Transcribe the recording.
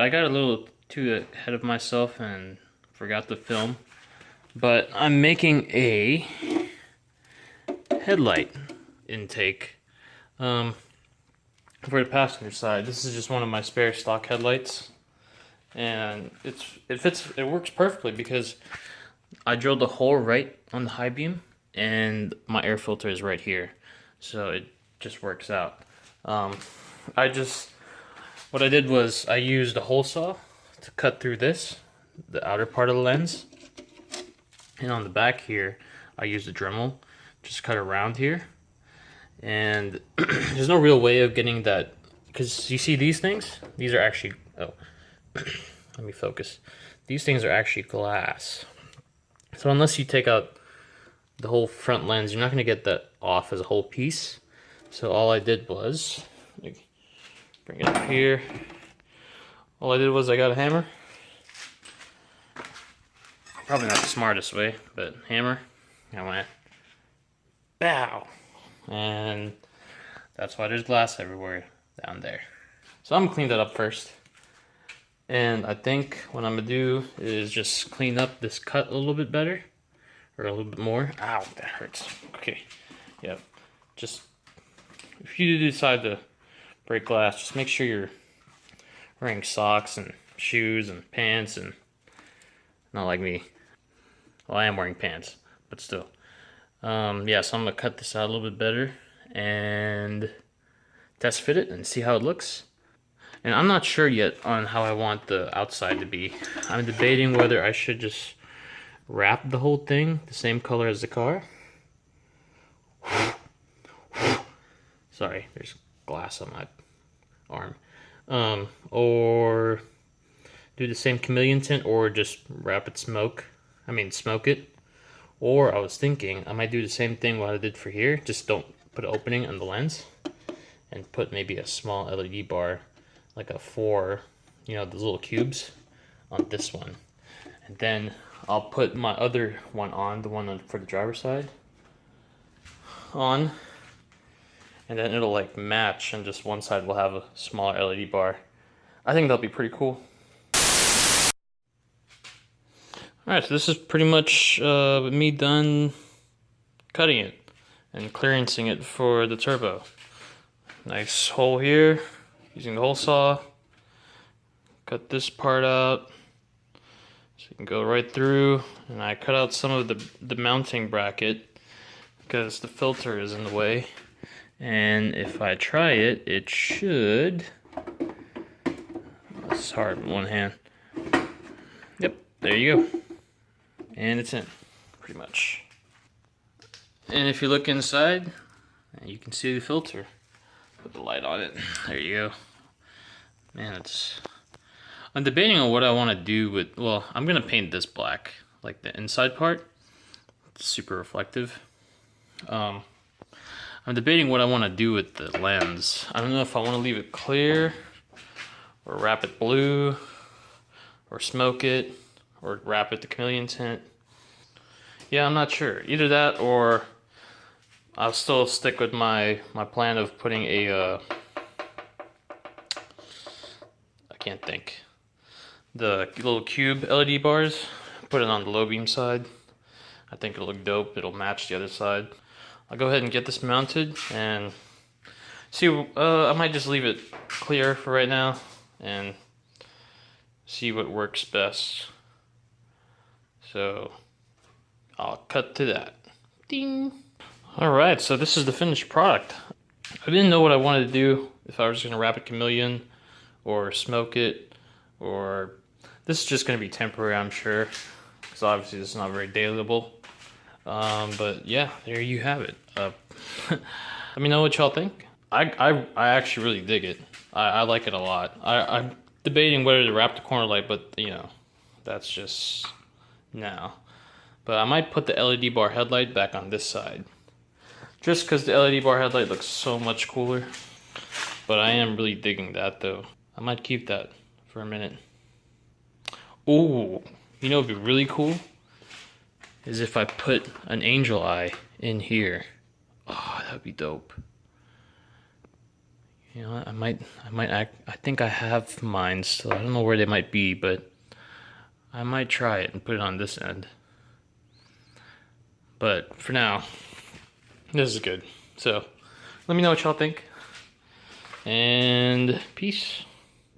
I got a little too ahead of myself and forgot to film, but I'm making a headlight intake for the passenger side. This is just one of my spare stock headlights, and it works perfectly because I drilled a hole right on the high beam, and my air filter is right here, so it just works out. What I did was I used a hole saw to cut through this, the outer part of the lens, and on the back here I used a Dremel, just cut around here, and there's no real way of getting that, because you see these things? These are actually, oh, let me focus. These things are actually glass. So unless you take out the whole front lens, you're not going to get that off as a whole piece. So all I did was, bring it up here. All I did was I got a hammer. Probably not the smartest way, but hammer. I went, bow. And that's why there's glass everywhere down there. So I'm gonna clean that up first. And I think what I'm gonna do is just clean up this cut a little bit better, or a little bit more. Ow, that hurts. Okay, yeah. Just, if you decide to break glass, just make sure you're wearing socks and shoes and pants, and not like me. Well, I am wearing pants, but still. Yeah, so I'm gonna cut this out a little bit better and test fit it and see how it looks. And I'm not sure yet on how I want the outside to be. I'm debating whether I should just wrap the whole thing the same color as the car. Sorry, there's glass on my arm. Or do the same chameleon tint, or just wrap it smoke it. Or I was thinking I might do the same thing what I did for here, just don't put an opening on the lens, and put maybe a small LED bar, like a 4, you know, those little cubes, on this one. And then I'll put my other one on, the one for the driver's side, on, and then it'll like match, and just one side will have a smaller LED bar. I think that'll be pretty cool. Alright, so this is pretty much me done cutting it and clearancing it for the turbo. Nice hole here, using the hole saw. Cut this part out so you can go right through, and I cut out some of the mounting bracket because the filter is in the way. And if I try it, it should, it's hard with one hand. Yep, there you go. And it's in, pretty much. And if you look inside, you can see the filter. Put the light on it. There you go. Man, I'm debating on what I want to do with, well, I'm going to paint this black, like the inside part. It's super reflective. I'm debating what I want to do with the lens. I don't know if I want to leave it clear, or wrap it blue, or smoke it, or wrap it the chameleon tint. Yeah, I'm not sure. Either that, or I'll still stick with my plan of putting a, I can't think, the little cube LED bars, put it on the low beam side. I think it'll look dope. It'll match the other side. I'll go ahead and get this mounted and see. I might just leave it clear for right now and see what works best. So I'll cut to that. Ding. Alright, so this is the finished product. I didn't know what I wanted to do, if I was going to wrap it chameleon or smoke it, or this is just going to be temporary, I'm sure, because obviously this is not very dailyable. But yeah, there you have it. Let me know what y'all think. I actually really dig it. I like it a lot. I'm debating whether to wrap the corner light, but you know, that's just now. But I might put the LED bar headlight back on this side, just because the LED bar headlight looks so much cooler. But I am really digging that though. I might keep that for a minute. Ooh, you know what'd be really cool? Is if I put an angel eye in here. Oh, that'd be dope. You know what, I think I have mine still. I don't know where they might be, but I might try it and put it on this end. But for now, this is good. So let me know what y'all think. And peace.